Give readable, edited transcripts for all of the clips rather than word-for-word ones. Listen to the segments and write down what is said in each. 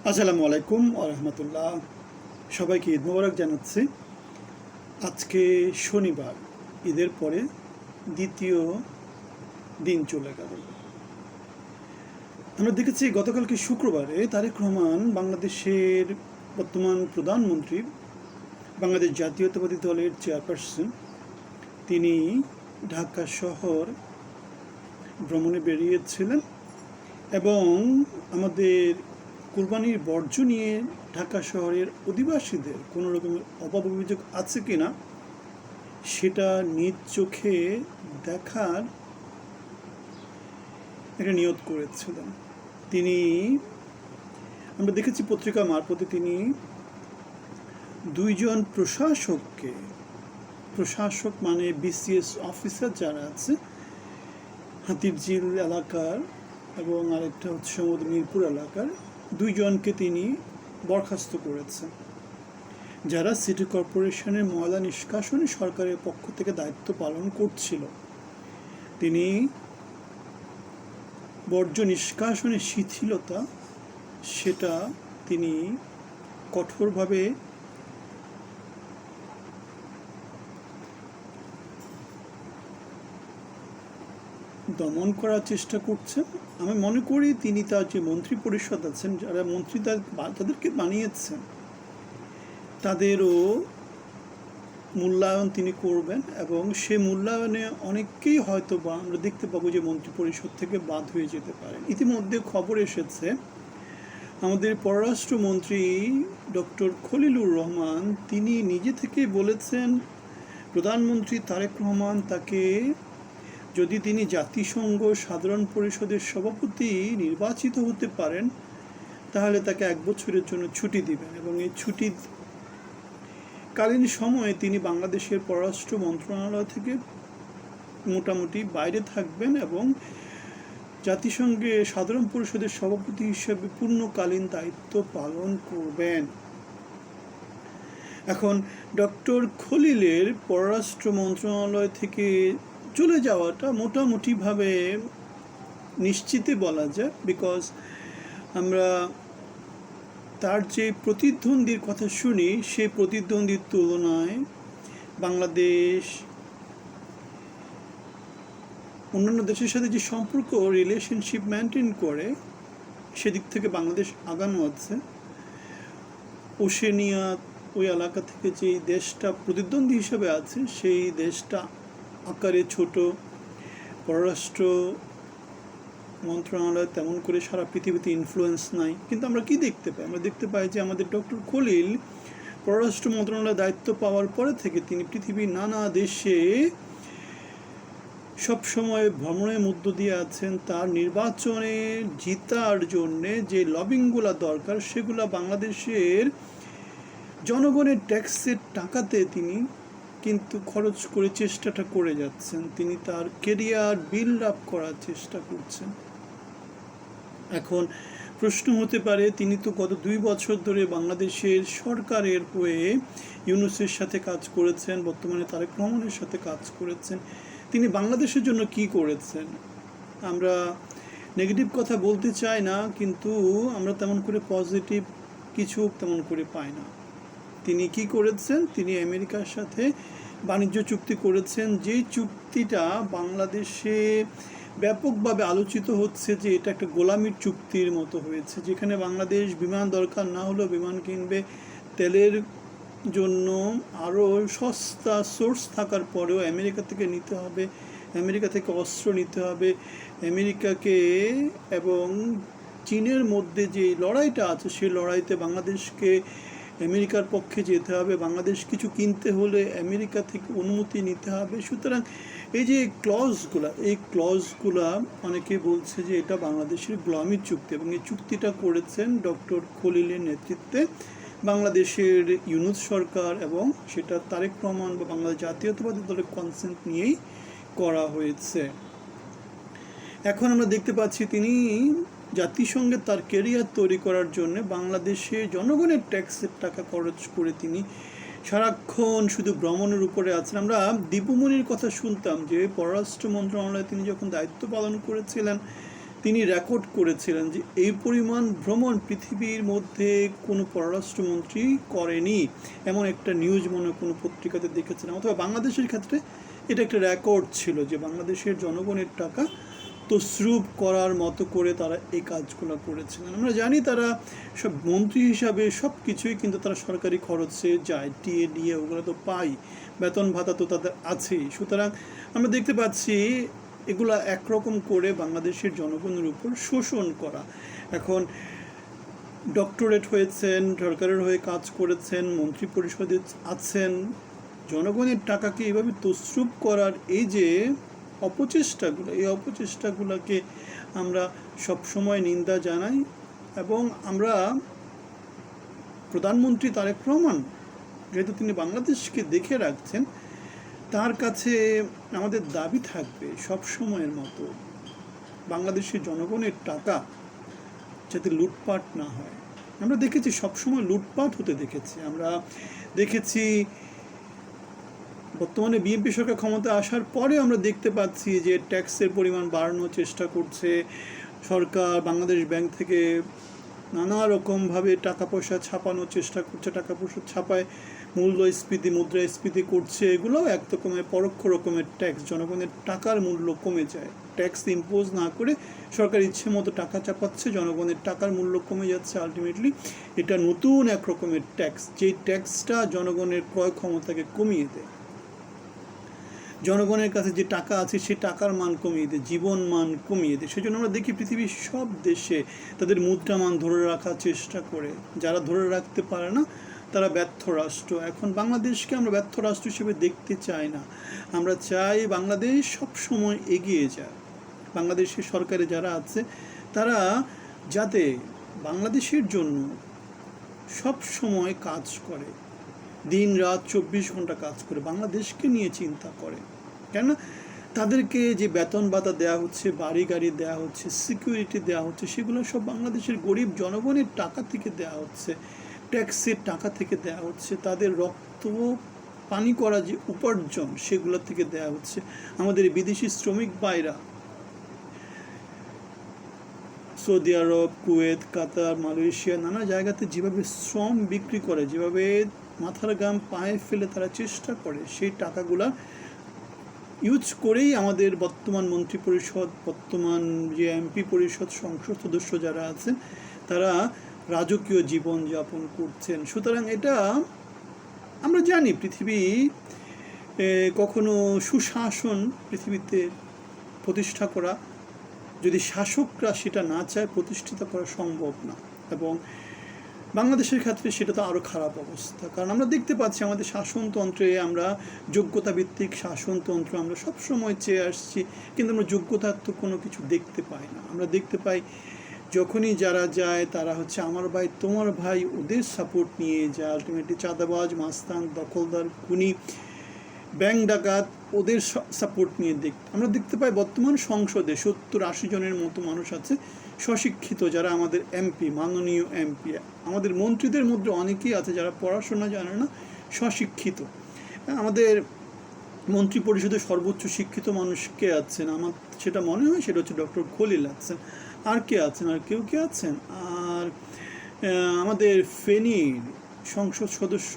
আসসালামু আলাইকুম রহমতুল্লাহ। সবাইকে ঈদ মোবারক জানাচ্ছি। আজকে শনিবার, ঈদের পরে দ্বিতীয় দিন চলে গেল। আমরা দেখেছি গতকালকে শুক্রবারে তারেক রহমান, বাংলাদেশের বর্তমান প্রধানমন্ত্রী, বাংলাদেশ জাতীয়তাবাদী দলের চেয়ারপারসন, তিনি ঢাকা শহর ভ্রমণে বেরিয়েছিলেন এবং আমাদের কুরবানির বর্জ্য নিয়ে ঢাকা শহরের অধিবাসীদের কোনো রকমের অভাব অভিযোগ আছে কিনা সেটা নিজ চোখে দেখার একটা নিয়ত করেছিলেন তিনি। আমরা দেখেছি পত্রিকা মারফতে তিনি দুইজন প্রশাসক মানে বিসিএস অফিসার যারা আছে, হাতিরঝিল এলাকার এবং আরেকটা হচ্ছে মিরপুর এলাকার, দুইজনকে তিনি বরখাস্ত করেছেন, যারা সিটি কর্পোরেশনের ময়লা নিষ্কাশনে সরকারের পক্ষ থেকে দায়িত্ব পালন করছিল। তিনি বর্জ্য নিষ্কাশনের শিথিলতা সেটা তিনি কঠোরভাবে দমন করার চেষ্টা করছেন। আমি মনে করি তিনি তার যে মন্ত্রী পরিষদ আছেন, যারা মন্ত্রী তাদেরকে বানিয়েছেন, তাদেরও মূল্যায়ন তিনি করবেন এবং সে মূল্যায়নে অনেককেই হয়তো বা আমরা দেখতে পাবো যে মন্ত্রী পরিষদ থেকে বাদ হয়ে যেতে পারেন। ইতিমধ্যে খবর এসেছে আমাদের পররাষ্ট্রমন্ত্রী ডক্টর খলিলুর রহমান তিনি নিজে থেকে বলেছেন প্রধানমন্ত্রী তারেক রহমান তাকে, যদি তিনি জাতিসংঘ সাধারণ পরিষদের সভাপতি নির্বাচিত হতে পারেন, তাহলে তাকে 1 বছরের জন্য ছুটি দিবেন এবং এই ছুটি কালীন সময়ে তিনি বাংলাদেশের পররাষ্ট্র মন্ত্রণালয় থেকে মোটামুটি বাইরে থাকবেন এবং জাতিসংঘে সাধারণ পরিষদের সভাপতি হিসেবে পূর্ণকালীন দায়িত্ব পালন করবেন। এখন ডক্টর খলিলের পররাষ্ট্র মন্ত্রণালয় থেকে চলে যাওয়াটা মোটামুটিভাবে নিশ্চিতই বলা যায়, বিকজ আমরা তার যে প্রতিদ্বন্দ্বীর কথা শুনি সেই প্রতিদ্বন্দ্বীর তুলনায় বাংলাদেশ অন্যান্য দেশের সাথে যে সম্পর্ক রিলেশনশিপ মেনটেন করে সেদিক থেকে বাংলাদেশ আগানো আছে। ওশেনিয়া ওই এলাকা থেকে যে দেশটা প্রতিদ্বন্দ্বী হিসেবে আছে সেই দেশটা আকারে ছোট, পররাষ্ট্র মন্ত্রণালয় তেমন করে সারা পৃথিবীতে ইনফ্লুয়েন্স নাই। কিন্তু আমরা কি দেখতে পাই? আমরা দেখতে পাই যে আমাদের ডক্টর খলিল পররাষ্ট্র মন্ত্রণালয়ের দায়িত্ব পাওয়ার পরে থেকে তিনি পৃথিবীর নানা দেশে সবসময় ভ্রমণের মধ্য দিয়ে আছেন। তার নির্বাচনে জিতার জন্যে যে লবিংগুলো দরকার সেগুলো বাংলাদেশের জনগণের ট্যাক্সের টাকাতে তিনি কিন্তু খরচ করে চেষ্টাটা করে যাচ্ছেন। তিনি তার কেরিয়ার বিল্ড আপ করার চেষ্টা করছেন। এখন প্রশ্ন হতে পারে, তিনি তো গত 2 বছর ধরে বাংলাদেশের সরকারের হয়ে ইউনূসের সাথে কাজ করেছেন, বর্তমানে তারেক রহমানের সাথে কাজ করেছেন, তিনি বাংলাদেশের জন্য কি করেছেন? আমরা নেগেটিভ কথা বলতে চাই না, কিন্তু আমরা তেমন করে পজিটিভ কিছু তেমন করে পাই না। তিনি কি করেছেন? তিনি আমেরিকার সাথে বাণিজ্য চুক্তি করেছেন, যে চুক্তিটা বাংলাদেশে ব্যাপকভাবে আলোচিত হচ্ছে যে এটা একটা গোলামির চুক্তির মতো হয়েছে, যেখানে বাংলাদেশ বিমান দরকার না হলেও বিমান কিনবে, তেলের জন্য আরও সস্তা সোর্স থাকার পরেও আমেরিকা থেকে নিতে হবে, আমেরিকা থেকে অস্ত্র নিতে হবে, আমেরিকাকে এবং চীনের মধ্যে যে লড়াইটা আছে সেই লড়াইতে বাংলাদেশকে আমেরিকার পক্ষে যেতে হবে, বাংলাদেশ কিছু কিনতে হলে আমেরিকা থেকে অনুমতি নিতে হবে। সুতরাং এই যে ক্লজগুলা অনেকে বলছে যে এটা বাংলাদেশের গোলামির চুক্তি এবং এই চুক্তিটা করেছেন ডক্টর খলিলের নেতৃত্বে বাংলাদেশের ইউনূস সরকার এবং সেটা তারেক রহমান বা বাংলাদেশ জাতীয়তাবাদী দলের কনসেন্ট নিয়েই করা হয়েছে। এখন আমরা দেখতে পাচ্ছি তিনি জাতিসংঘে তার কেরিয়ার তৈরি করার জন্য বাংলাদেশে জনগণের ট্যাক্সের টাকা খরচ করে তিনি সারাক্ষণ শুধু ভ্রমণের উপরে আছেন। আমরা দীপুমণির কথা শুনতাম যে পররাষ্ট্র মন্ত্রণালয়ে তিনি যখন দায়িত্ব পালন করেছিলেন তিনি রেকর্ড করেছিলেন যে এই পরিমাণ ভ্রমণ পৃথিবীর মধ্যে কোনো পররাষ্ট্রমন্ত্রী করেনি, এমন একটা নিউজ মনে কোনো পত্রিকাতে দেখেছিলাম। অথবা বাংলাদেশের ক্ষেত্রে এটা একটা রেকর্ড ছিল যে বাংলাদেশের জনগণের টাকা তসরুপ করার মতো করে তারা এই কাজগুলো করেছিলেন। আমরা জানি তারা সব মন্ত্রী হিসাবে সব কিছুই কিন্তু তারা সরকারি খরচে যায়, টিএ ডিএ ওগুলো তো পাই, বেতন ভাতা তো তাদের আছেই। সুতরাং আমরা দেখতে পাচ্ছি এগুলা একরকম করে বাংলাদেশের জনগণের উপর শোষণ করা। এখন ডক্টরেট হয়েছেন, সরকারের হয়ে কাজ করেছেন, মন্ত্রী পরিষদে আছেন, জনগণের টাকাকে এইভাবে তসরুপ করার এই যে অপচেষ্টাগুলো, এই অপচেষ্টাগুলোকে আমরা সবসময় নিন্দা জানাই। এবং আমরা প্রধানমন্ত্রী তারেক রহমান যেহেতু তিনি বাংলাদেশকে দেখে রাখছেন, তার কাছে আমাদের দাবি থাকবে সব সময়ের মতো বাংলাদেশের জনগণের টাকা যাতে লুটপাট না হয়। আমরা দেখেছি সবসময় লুটপাট হতে দেখেছি। আমরা দেখেছি বর্তমানে বিএনপি সরকার ক্ষমতা আসার পরে আমরা দেখতে পাচ্ছি যে ট্যাক্সের পরিমাণ বাড়ানোর চেষ্টা করছে সরকার। বাংলাদেশ ব্যাংক থেকে নানা রকমভাবে টাকা পয়সা ছাপানোর চেষ্টা করছে, টাকা পয়সা ছাপায় মূল্যস্ফীতি, মুদ্রাস্ফীতি করছে। এগুলোও এক রকমের পরোক্ষ রকমের ট্যাক্স, জনগণের টাকার মূল্য কমে যায়। ট্যাক্স ইম্পোজ না করে সরকার ইচ্ছে মতো টাকা চাপাচ্ছে, জনগণের টাকার মূল্য কমে যাচ্ছে। আলটিমেটলি এটা নতুন এক রকমের ট্যাক্স, যেই ট্যাক্সটা জনগণের ক্রয় ক্ষমতাকে কমিয়ে দেয়, জনগণের কাছে যে টাকা আছে সে টাকার মান কমিয়ে দেয়, জীবন মান কমিয়ে দেয়। সেজন্য আমরা দেখি পৃথিবীর সব দেশে তাদের মুদ্রা মান ধরে রাখার চেষ্টা করে। যারা ধরে রাখতে পারে না তারা ব্যর্থ রাষ্ট্র। এখন বাংলাদেশকে আমরা ব্যর্থ রাষ্ট্র হিসেবে দেখতে চাই না। আমরা চাই বাংলাদেশ সব সময় এগিয়ে যায়। বাংলাদেশের সরকারে যারা আছে তারা যাতে বাংলাদেশের জন্য সব সময় কাজ করে, দিন রাত 24 ঘন্টা কাজ করে, বাংলাদেশকে নিয়ে চিন্তা করে। কেন তাদেরকে যে বেতন ভাতা দেওয়া হচ্ছে, বাড়ি গাড়ি দেওয়া হচ্ছে, সিকিউরিটি দেওয়া হচ্ছে, সেগুলো সব বাংলাদেশের গরিব জনগণের টাকা থেকে দেওয়া হচ্ছে, ট্যাক্সের টাকা থেকে দেওয়া হচ্ছে। তাদের রক্ত পানি করা যে উপার্জন সেগুলো থেকে দেওয়া হচ্ছে। আমাদের বিদেশি শ্রমিক ভাইরা সৌদি আরব, কুয়েত, কাতার, মালয়েশিয়া নানা জায়গাতে যেভাবে শ্রম বিক্রি করে, যেভাবে মাথার ঘাম পায়ে ফেলে তারা চেষ্টা করে, সেই টাকাগুলা ইউজ করেই আমাদের বর্তমান মন্ত্রী পরিষদ, বর্তমান যে এমপি পরিষদ, সংসদ সদস্য যারা আছেন তারা রাজকীয় জীবন যাপন করছেন। সুতরাং এটা আমরা জানি পৃথিবী কখনো সুশাসন পৃথিবীতে প্রতিষ্ঠা করা, যদি শাসকরা সেটা না চায়, প্রতিষ্ঠিত করা সম্ভব না। এবং বাংলাদেশের ক্ষেত্রে সেটা তো আরও খারাপ অবস্থা। কারণ আমরা দেখতে পাচ্ছি আমাদের শাসনতন্ত্রে আমরা যোগ্যতা ভিত্তিক শাসনতন্ত্র আমরা সবসময় চেয়ে আসছি, কিন্তু আমরা যোগ্যতার তো কোনো কিছু দেখতে পাই না। আমরা দেখতে পাই যখনই যারা যায় তারা হচ্ছে আমার ভাই তোমার ভাই, ওদের সাপোর্ট নিয়ে যায়। আলটিমেটলি চাঁদাবাজ, মাস্তান, দখলদার, খুনি, ব্যাংক ডাকাত, ওদের সাপোর্ট নিয়ে আমরা দেখতে পাই বর্তমান সংসদে 70-80 জনের মতো মানুষ আছে স্বশিক্ষিত, যারা আমাদের এমপি, মাননীয় এমপি। আমাদের মন্ত্রীদের মধ্যে অনেকেই আছে যারা পড়াশোনা জানে না, স্বশিক্ষিত। আমাদের মন্ত্রী পরিষদের সর্বোচ্চ শিক্ষিত মানুষ কে আছেন? আমার সেটা মনে হয় সেটা হচ্ছে ডক্টর খলিল আছেন। আর কে আছেন? আর কেউ কে আছেন? আর আমাদের ফেনীর সংসদ সদস্য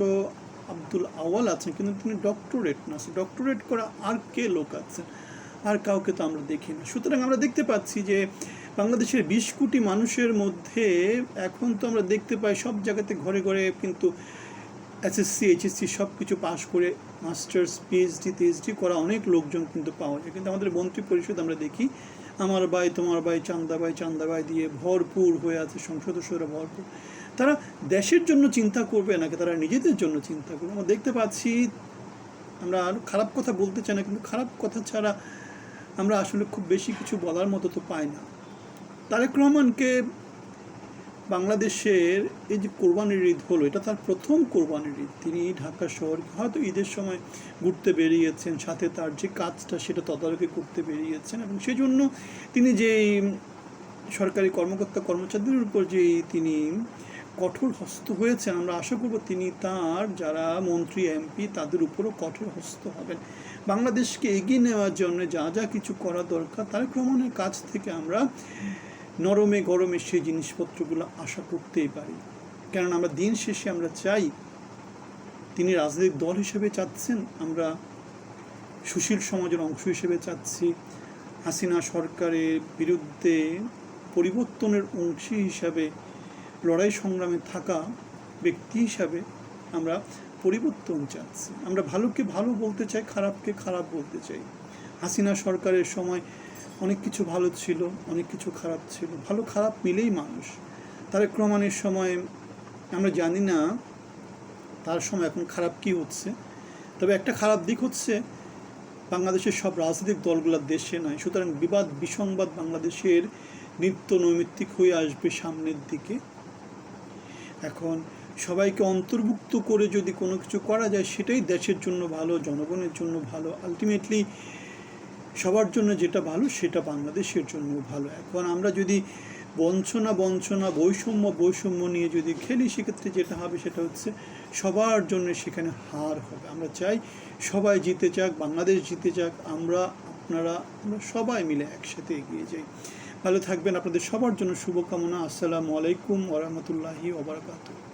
আব্দুল আওয়াল আছেন, কিন্তু তিনি ডক্টরেট না। ডক্টরেট করা আর কে লোক আছেন? আর কাউকে তো আমরা দেখি না। সুতরাং আমরা দেখতে পাচ্ছি যে বাংলাদেশের 20 কোটি মানুষের মধ্যে এখন তো আমরা দেখতে পাই সব জায়গাতে ঘরে ঘরে কিন্তু এসএসসি, এইচএসসি সব কিছু পাশ করে মাস্টার্স, পিএইচডি, টিএইচডি করা অনেক লোকজন কিন্তু পাওয়া যায়। কিন্তু আমাদের মন্ত্রী পরিষদ আমরা দেখি আমার ভাই তোমার ভাই, চান্দা ভাই চান্দা ভাই দিয়ে ভরপুর হয়ে আছে, সংসদ সদস্যরা ভরপুর। তারা দেশের জন্য চিন্তা করবে নাকি তারা নিজেদের জন্য চিন্তা করবে? আমরা দেখতে পাচ্ছি, আমরা আর খারাপ কথা বলতে চাই না, কিন্তু খারাপ কথা ছাড়া আমরা আসলে খুব বেশি কিছু বলার মতো তো পাই না। তারেক রহমানকে বাংলাদেশের এই যে কোরবানির ঈদ হলো, এটা তার প্রথম কোরবানির ঈদ। তিনি ঢাকা শহর হয়তো ঈদের সময় ঘুরতে বেরিয়েছেন, সাথে তার যে কাজটা সেটা তদারকি করতে বেরিয়েছেন, এবং সেই জন্য তিনি যে সরকারি কর্মকর্তা কর্মচারীদের উপর যে তিনি কঠোর হস্ত হয়েছেন, আমরা আশা করব তিনি তার যারা মন্ত্রী এমপি তাদের উপরও কঠোর হস্ত হবেন। বাংলাদেশকে এগিয়ে নেওয়ার জন্য যা যা কিছু করা দরকার তারেক রহমানের কাছ থেকে আমরা নরমে গরমে সেই জিনিসপত্রগুলো আশা করতেই পারি। কারণ আমরা দিন শেষে আমরা চাই, তিনি রাজনৈতিক দল হিসেবে চাচ্ছেন, আমরা সুশীল সমাজের অংশ হিসেবে চাচ্ছি, হাসিনা সরকারের বিরুদ্ধে পরিবর্তনের অংশ হিসাবে লড়াই সংগ্রামে থাকা ব্যক্তি হিসাবে আমরা পরিবর্তন চাচ্ছি। আমরা ভালোকে ভালো বলতে চাই, খারাপকে খারাপ বলতে চাই। হাসিনা সরকারের সময় অনেক কিছু ভালো ছিল, অনেক কিছু খারাপ ছিল, ভালো খারাপ মিলেই মানুষ। তারেক রহমানের সময় আমরা জানি না তার সময় এখন খারাপ কী হচ্ছে, তবে একটা খারাপ দিক হচ্ছে বাংলাদেশের সব রাজনৈতিক দলগুলো দেশে নয়, সুতরাং বিবাদ বিসংবাদ বাংলাদেশের নিত্য নৈমিত্তিক হয়ে আসবে সামনের দিকে। এখন সবাইকে অন্তর্ভুক্ত করে যদি কোনো কিছু করা যায় সেটাই দেশের জন্য ভালো, জনগণের জন্য ভালো, আলটিমেটলি সবার জন্য যেটা ভালো সেটা বাংলাদেশের জন্য ভালো। এখন আমরা যদি বঞ্চনা বৈষম্য নিয়ে যদি খেলি, সেক্ষেত্রে যেটা হবে সেটা হচ্ছে সবার জন্য সেখানে হার হবে। আমরা চাই সবাই জিতে যাক, বাংলাদেশ জিতে যাক, আমরা সবাই মিলে একসাথে এগিয়ে যাই। ভালো থাকবেন, আপনাদের সবার জন্য শুভকামনা। আসসালামু আলাইকুম ওয়া রাহমাতুল্লাহি ওয়া বারাকাতুহু।